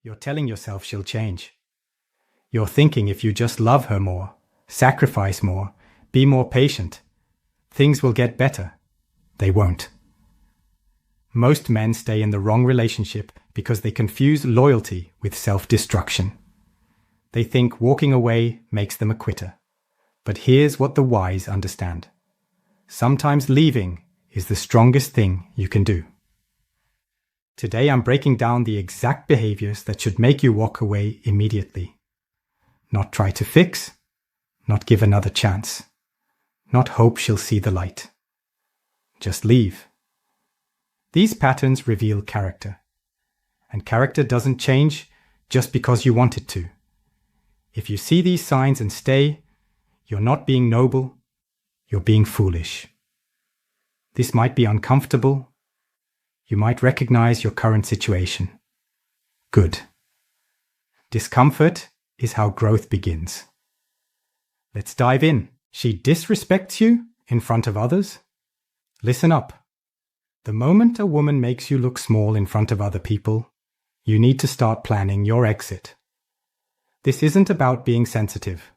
You're telling yourself she'll change. You're thinking if you just love her more, sacrifice more, be more patient, things will get better. They won't. Most men stay in the wrong relationship because they confuse loyalty with self-destruction. They think walking away makes them a quitter. But here's what the wise understand. Sometimes leaving is the strongest thing you can do. Today I'm breaking down the exact behaviours that should make you walk away immediately. Not try to fix, not give another chance, not hope she'll see the light. Just leave. These patterns reveal character. And character doesn't change just because you want it to. If you see these signs and stay, you're not being noble, you're being foolish. This might be uncomfortable. You might recognize your current situation. Good. Discomfort is how growth begins. Let's dive in. She disrespects you in front of others? Listen up. The moment a woman makes you look small in front of other people, you need to start planning your exit. This isn't about being sensitive.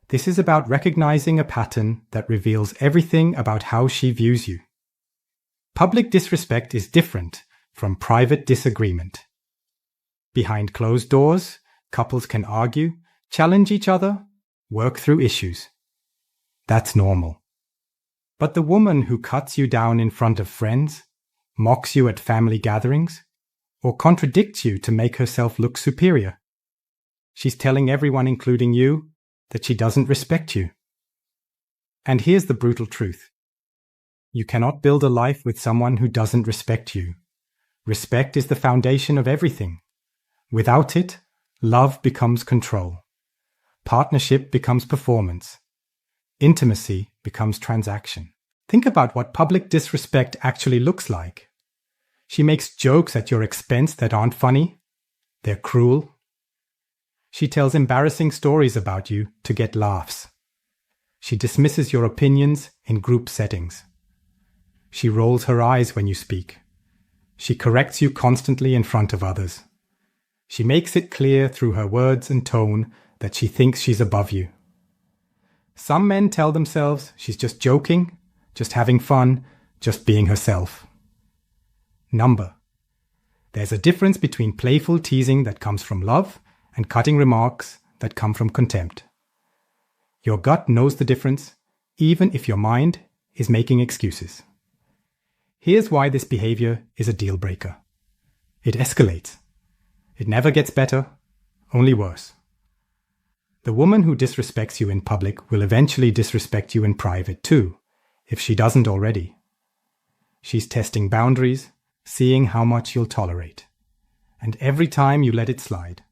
This is about recognizing a pattern that reveals everything about how she views you. Public disrespect is different from private disagreement. Behind closed doors, couples can argue, challenge each other, work through issues. That's normal. But the woman who cuts you down in front of friends, mocks you at family gatherings, or contradicts you to make herself look superior, she's telling everyone, including you, that she doesn't respect you. And here's the brutal truth. You cannot build a life with someone who doesn't respect you. Respect is the foundation of everything. Without it, love becomes control. Partnership becomes performance. Intimacy becomes transaction. Think about what public disrespect actually looks like. She makes jokes at your expense that aren't funny. They're cruel. She tells embarrassing stories about you to get laughs. She dismisses your opinions in group settings. She rolls her eyes when you speak. She corrects you constantly in front of others. She makes it clear through her words and tone that she thinks she's above you. Some men tell themselves she's just joking, just having fun, just being herself. Number. There's a difference between playful teasing that comes from love and cutting remarks that come from contempt. Your gut knows the difference, even if your mind is making excuses. Here's why this behavior is a deal breaker. It escalates. It never gets better, only worse. The woman who disrespects you in public will eventually disrespect you in private too, if she doesn't already. She's testing boundaries, seeing how much you'll tolerate. And every time you let it slide,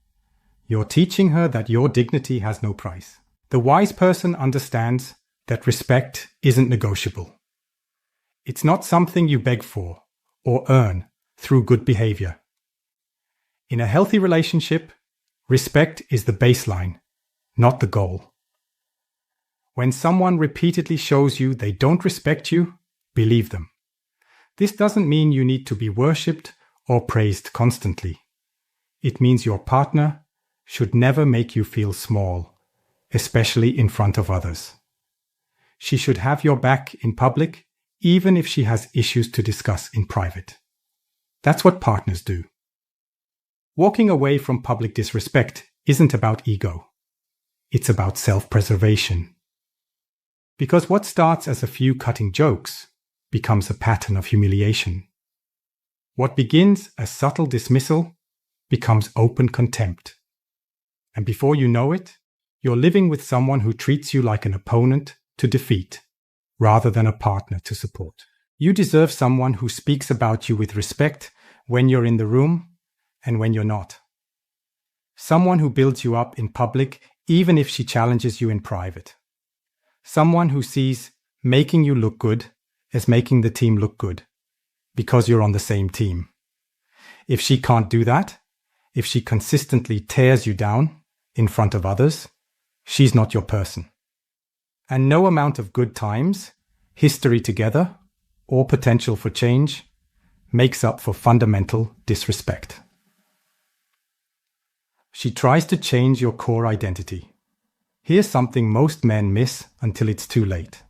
you're teaching her that your dignity has no price. The wise person understands that respect isn't negotiable. It's not something you beg for or earn through good behavior. In a healthy relationship, respect is the baseline, not the goal. When someone repeatedly shows you they don't respect you, believe them. This doesn't mean you need to be worshipped or praised constantly. It means your partner should never make you feel small, especially in front of others. She should have your back in public, even if she has issues to discuss in private. That's what partners do. Walking away from public disrespect isn't about ego. It's about self-preservation. Because what starts as a few cutting jokes becomes a pattern of humiliation. What begins as subtle dismissal becomes open contempt. And before you know it, you're living with someone who treats you like an opponent to defeat, rather than a partner to support. You deserve someone who speaks about you with respect when you're in the room and when you're not. Someone who builds you up in public even if she challenges you in private. Someone who sees making you look good as making the team look good, because you're on the same team. If she can't do that, if she consistently tears you down in front of others, she's not your person. And no amount of good times, history together, or potential for change makes up for fundamental disrespect. She tries to change your core identity. Here's something most men miss until it's too late.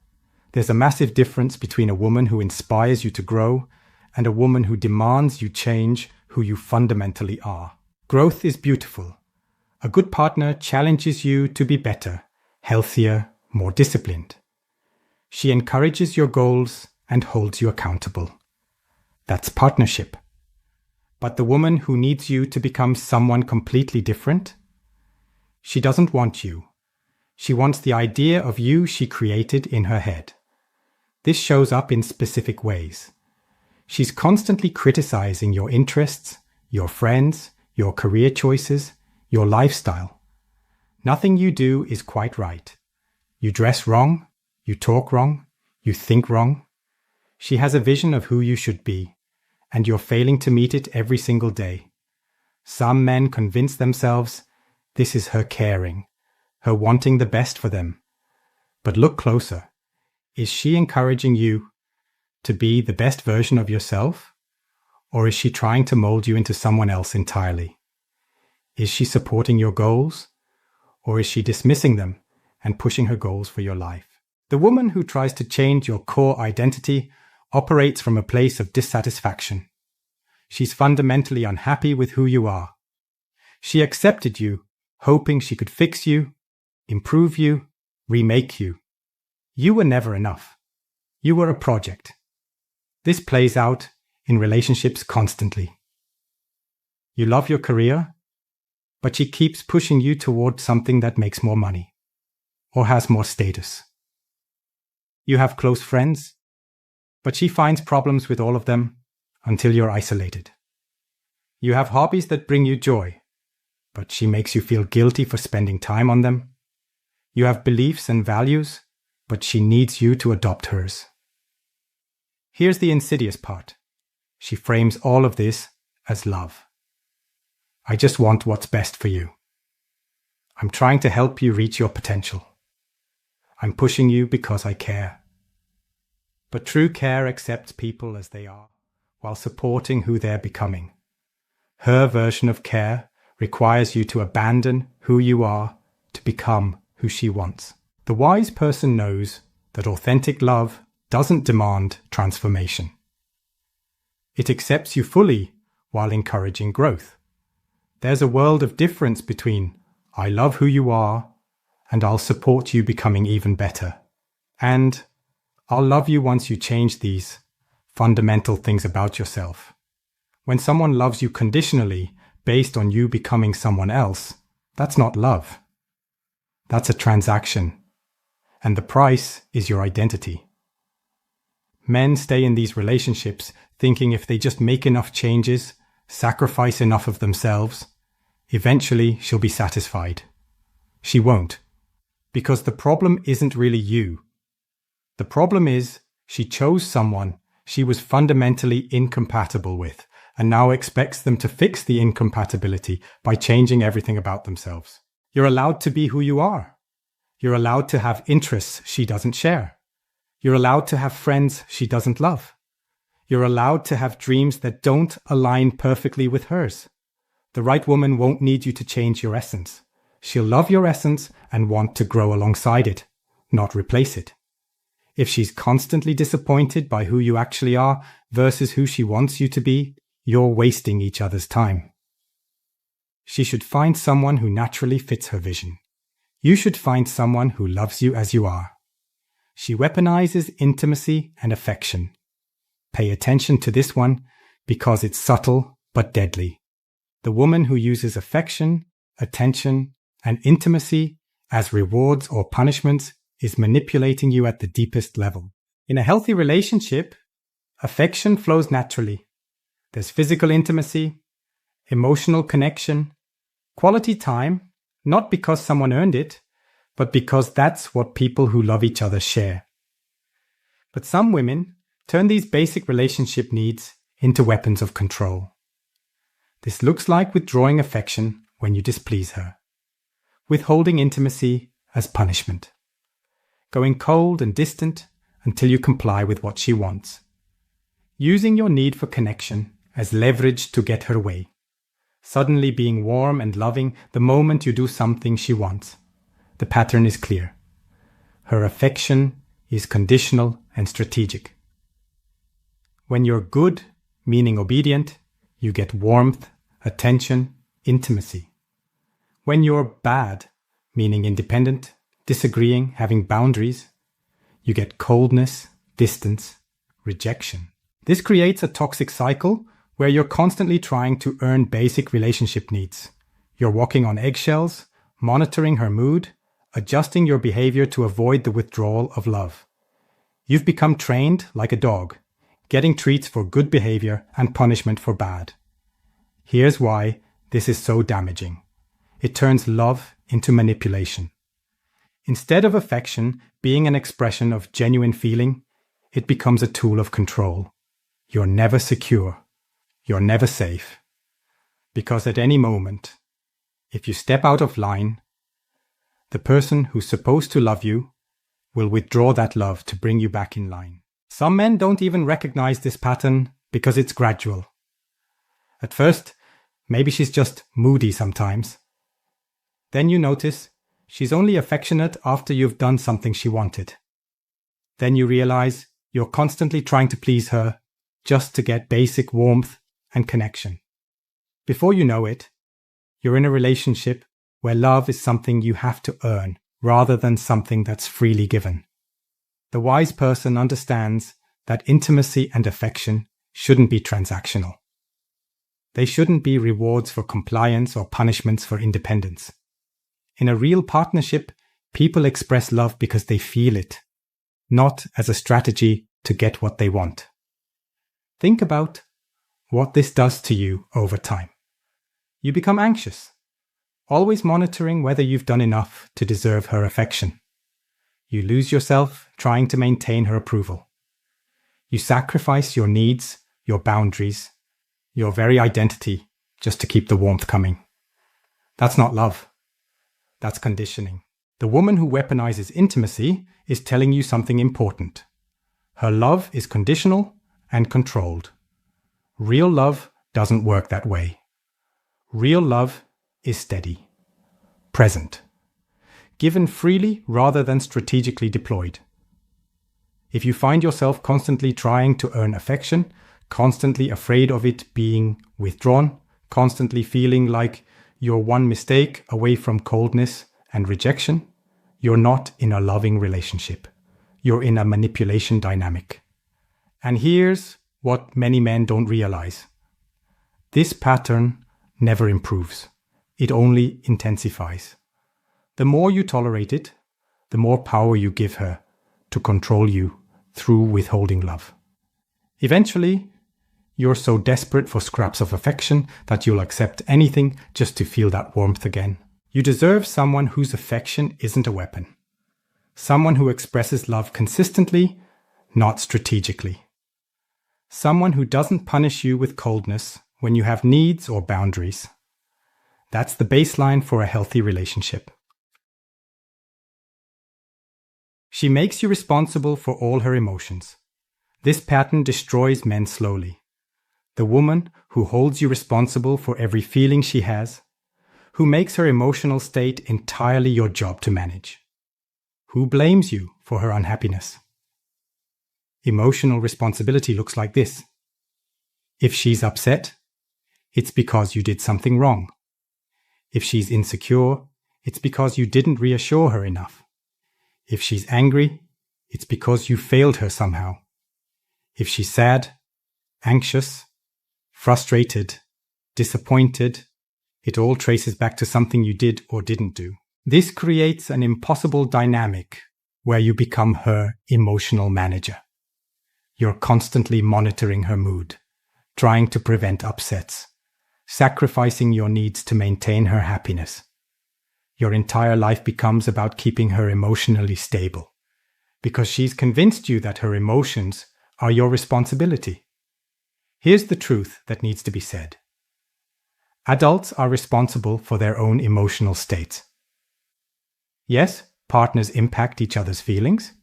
There's a massive difference between a woman who inspires you to grow and a woman who demands you change who you fundamentally are. Growth is beautiful. A good partner challenges you to be better, healthier, more disciplined. She encourages your goals and holds you accountable. That's partnership. But the woman who needs you to become someone completely different? She doesn't want you. She wants the idea of you she created in her head. This shows up in specific ways. She's constantly criticizing your interests, your friends, your career choices, your lifestyle. Nothing you do is quite right. You dress wrong, you talk wrong, you think wrong. She has a vision of who you should be, and you're failing to meet it every single day. Some men convince themselves this is her caring, her wanting the best for them. But look closer. Is she encouraging you to be the best version of yourself? Or is she trying to mold you into someone else entirely? Is she supporting your goals? Or is she dismissing them and pushing her goals for your life? The woman who tries to change your core identity operates from a place of dissatisfaction. She's fundamentally unhappy with who you are. She accepted you, hoping she could fix you, improve you, remake you. You were never enough. You were a project. This plays out in relationships constantly. You love your career, but she keeps pushing you toward something that makes more money or has more status. You have close friends, but she finds problems with all of them until you're isolated. You have hobbies that bring you joy, but she makes you feel guilty for spending time on them. You have beliefs and values, but she needs you to adopt hers. Here's the insidious part. She frames all of this as love. I just want what's best for you. I'm trying to help you reach your potential. I'm pushing you because I care. But true care accepts people as they are, while supporting who they're becoming. Her version of care requires you to abandon who you are to become who she wants. The wise person knows that authentic love doesn't demand transformation. It accepts you fully while encouraging growth. There's a world of difference between I love who you are and I'll support you becoming even better. And I'll love you once you change these fundamental things about yourself. When someone loves you conditionally based on you becoming someone else, that's not love. That's a transaction. And the price is your identity. Men stay in these relationships thinking if they just make enough changes, sacrifice enough of themselves, eventually she'll be satisfied. She won't. Because the problem isn't really you. The problem is she chose someone she was fundamentally incompatible with and now expects them to fix the incompatibility by changing everything about themselves. You're allowed to be who you are. You're allowed to have interests she doesn't share. You're allowed to have friends she doesn't love. You're allowed to have dreams that don't align perfectly with hers. The right woman won't need you to change your essence. She'll love your essence and want to grow alongside it, not replace it. If she's constantly disappointed by who you actually are versus who she wants you to be, you're wasting each other's time. She should find someone who naturally fits her vision. You should find someone who loves you as you are. She weaponizes intimacy and affection. Pay attention to this one because it's subtle but deadly. The woman who uses affection, attention, and intimacy as rewards or punishments is manipulating you at the deepest level. In a healthy relationship, affection flows naturally. There's physical intimacy, emotional connection, quality time, not because someone earned it, but because that's what people who love each other share. But some women turn these basic relationship needs into weapons of control. This looks like withdrawing affection when you displease her, withholding intimacy as punishment, going cold and distant until you comply with what she wants, using your need for connection as leverage to get her way, suddenly being warm and loving the moment you do something she wants. The pattern is clear. Her affection is conditional and strategic. When you're good, meaning obedient, you get warmth, attention, intimacy. When you're bad, meaning independent, disagreeing, having boundaries, you get coldness, distance, rejection. This creates a toxic cycle where you're constantly trying to earn basic relationship needs. You're walking on eggshells, monitoring her mood, adjusting your behavior to avoid the withdrawal of love. You've become trained like a dog, getting treats for good behavior and punishment for bad. Here's why this is so damaging. It turns love into manipulation. Instead of affection being an expression of genuine feeling, it becomes a tool of control. You're never secure. You're never safe. Because at any moment, if you step out of line, the person who's supposed to love you will withdraw that love to bring you back in line. Some men don't even recognize this pattern because it's gradual. At first, maybe she's just moody sometimes. Then you notice she's only affectionate after you've done something she wanted. Then you realize you're constantly trying to please her just to get basic warmth and connection. Before you know it, you're in a relationship where love is something you have to earn rather than something that's freely given. The wise person understands that intimacy and affection shouldn't be transactional. They shouldn't be rewards for compliance or punishments for independence. In a real partnership, people express love because they feel it, not as a strategy to get what they want. Think about what this does to you over time. You become anxious, always monitoring whether you've done enough to deserve her affection. You lose yourself trying to maintain her approval. You sacrifice your needs, your boundaries, your very identity just to keep the warmth coming. That's not love. That's conditioning. The woman who weaponizes intimacy is telling you something important. Her love is conditional and controlled. Real love doesn't work that way. Real love is steady, present, given freely rather than strategically deployed. If you find yourself constantly trying to earn affection, constantly afraid of it being withdrawn, constantly feeling like you're one mistake away from coldness and rejection, you're not in a loving relationship. You're in a manipulation dynamic. And here's what many men don't realize. This pattern never improves. It only intensifies. The more you tolerate it, the more power you give her to control you through withholding love. Eventually, you're so desperate for scraps of affection that you'll accept anything just to feel that warmth again. You deserve someone whose affection isn't a weapon. Someone who expresses love consistently, not strategically. Someone who doesn't punish you with coldness when you have needs or boundaries. That's the baseline for a healthy relationship. She makes you responsible for all her emotions. This pattern destroys men slowly. The woman who holds you responsible for every feeling she has, who makes her emotional state entirely your job to manage, who blames you for her unhappiness. Emotional responsibility looks like this. If she's upset, it's because you did something wrong. If she's insecure, it's because you didn't reassure her enough. If she's angry, it's because you failed her somehow. If she's sad, anxious, frustrated, disappointed, it all traces back to something you did or didn't do. This creates an impossible dynamic where you become her emotional manager. You're constantly monitoring her mood, trying to prevent upsets, sacrificing your needs to maintain her happiness. Your entire life becomes about keeping her emotionally stable, because she's convinced you that her emotions are your responsibility. Here's the truth that needs to be said. Adults are responsible for their own emotional states. Yes, partners impact each other's feelings.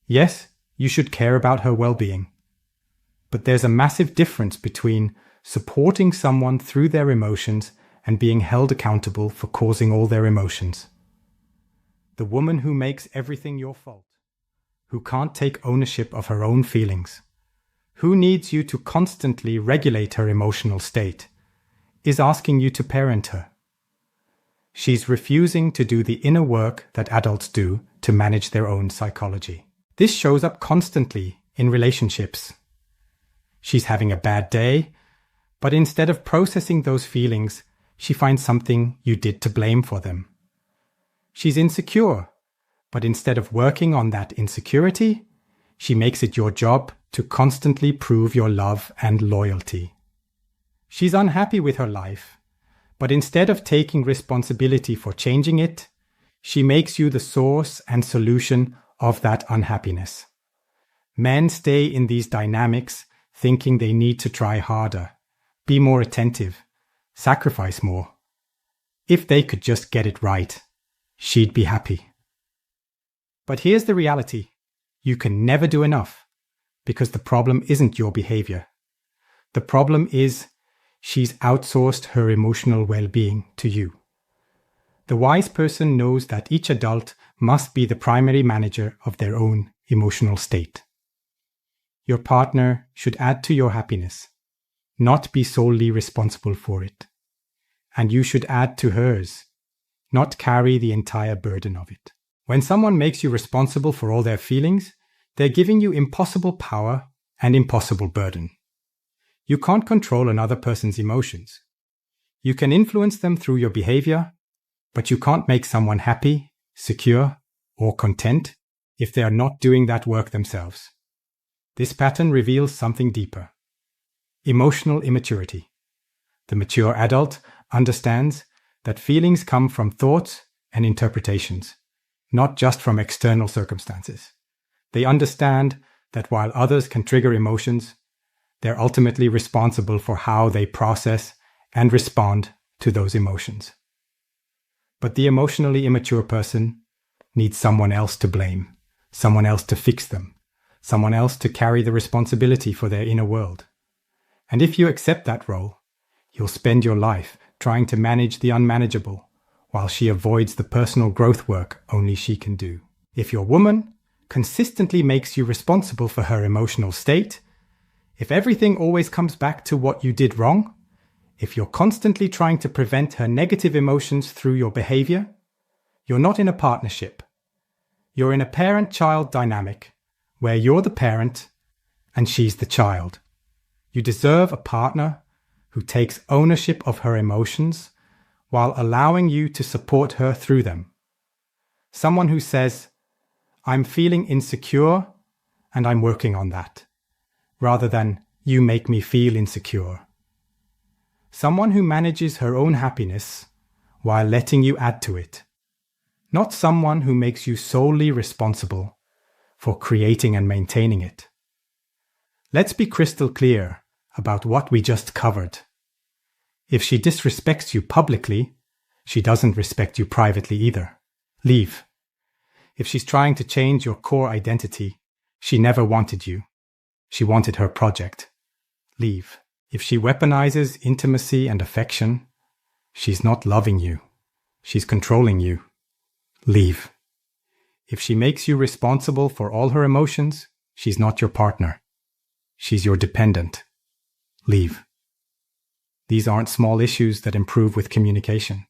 Yes, you should care about her well-being. But there's a massive difference between supporting someone through their emotions and being held accountable for causing all their emotions. The woman who makes everything your fault, who can't take ownership of her own feelings, who needs you to constantly regulate her emotional state, is asking you to parent her. She's refusing to do the inner work that adults do to manage their own psychology. This shows up constantly in relationships. She's having a bad day, but instead of processing those feelings, she finds something you did to blame for them. She's insecure, but instead of working on that insecurity, she makes it your job to constantly prove your love and loyalty. She's unhappy with her life, but instead of taking responsibility for changing it, she makes you the source and solution of that unhappiness. Men stay in these dynamics thinking they need to try harder, be more attentive, sacrifice more. If they could just get it right, she'd be happy. But here's the reality. You can never do enough, because the problem isn't your behavior. The problem is she's outsourced her emotional well-being to you. The wise person knows that each adult must be the primary manager of their own emotional state. Your partner should add to your happiness, not be solely responsible for it. And you should add to hers, not carry the entire burden of it. When someone makes you responsible for all their feelings, they're giving you impossible power and impossible burden. You can't control another person's emotions. You can influence them through your behavior, but you can't make someone happy, secure, or content if they are not doing that work themselves. This pattern reveals something deeper. Emotional immaturity. The mature adult understands that feelings come from thoughts and interpretations, not just from external circumstances. They understand that while others can trigger emotions, they're ultimately responsible for how they process and respond to those emotions. But the emotionally immature person needs someone else to blame, someone else to fix them, someone else to carry the responsibility for their inner world. And if you accept that role, you'll spend your life trying to manage the unmanageable, while she avoids the personal growth work only she can do. If your woman consistently makes you responsible for her emotional state, if everything always comes back to what you did wrong, if you're constantly trying to prevent her negative emotions through your behavior, you're not in a partnership. You're in a parent-child dynamic, where you're the parent and she's the child. You deserve a partner who takes ownership of her emotions while allowing you to support her through them. Someone who says, "I'm feeling insecure and I'm working on that," rather than "you make me feel insecure." Someone who manages her own happiness while letting you add to it. Not someone who makes you solely responsible for creating and maintaining it. Let's be crystal clear about what we just covered. If she disrespects you publicly, she doesn't respect you privately either. Leave. If she's trying to change your core identity, she never wanted you. She wanted her project. Leave. If she weaponizes intimacy and affection, she's not loving you. She's controlling you. Leave. If she makes you responsible for all her emotions, she's not your partner. She's your dependent. Leave. These aren't small issues that improve with communication.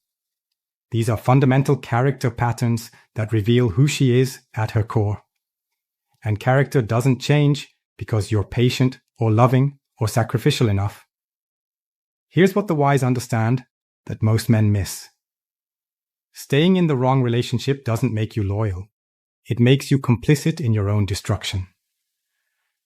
These are fundamental character patterns that reveal who she is at her core. And character doesn't change because you're patient or loving or sacrificial enough. Here's what the wise understand that most men miss. Staying in the wrong relationship doesn't make you loyal. It makes you complicit in your own destruction.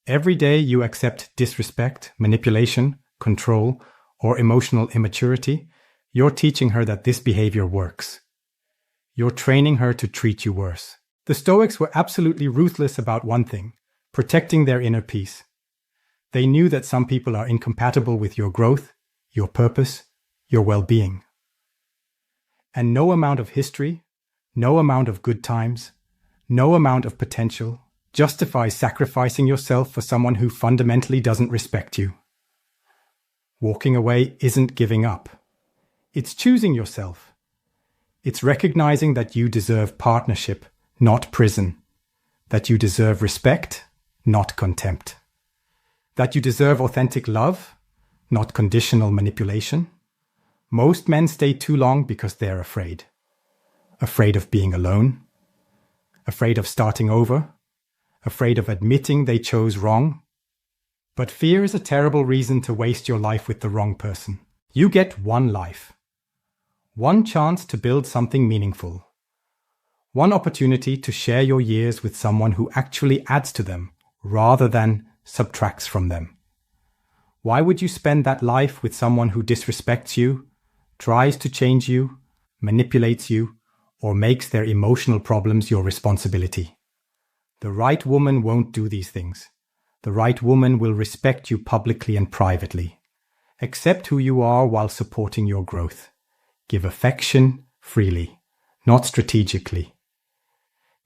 Every day you accept disrespect, manipulation, control, or emotional immaturity, you're teaching her that this behavior works. You're training her to treat you worse. The Stoics were absolutely ruthless about one thing: protecting their inner peace. They knew that some people are incompatible with your growth, your purpose, your well-being. And no amount of history, no amount of good times, no amount of potential justifies sacrificing yourself for someone who fundamentally doesn't respect you. Walking away isn't giving up. It's choosing yourself. It's recognizing that you deserve partnership, not prison. That you deserve respect, not contempt. That you deserve authentic love, not conditional manipulation. Most men stay too long because they're afraid. Afraid of being alone. Afraid of starting over. Afraid of admitting they chose wrong. But fear is a terrible reason to waste your life with the wrong person. You get one life. One chance to build something meaningful. One opportunity to share your years with someone who actually adds to them rather than subtracts from them. Why would you spend that life with someone who disrespects you, tries to change you, manipulates you, or makes their emotional problems your responsibility? The right woman won't do these things. The right woman will respect you publicly and privately. Accept who you are while supporting your growth. Give affection freely, not strategically.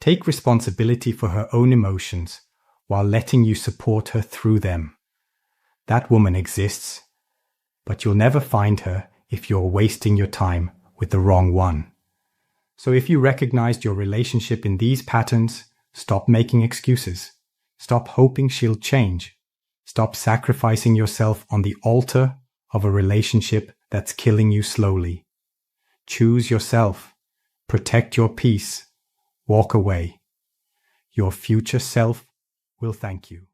Take responsibility for her own emotions while letting you support her through them. That woman exists, but you'll never find her if you're wasting your time with the wrong one. So if you recognized your relationship in these patterns, stop making excuses. Stop hoping she'll change. Stop sacrificing yourself on the altar of a relationship that's killing you slowly. Choose yourself. Protect your peace. Walk away. Your future self will thank you.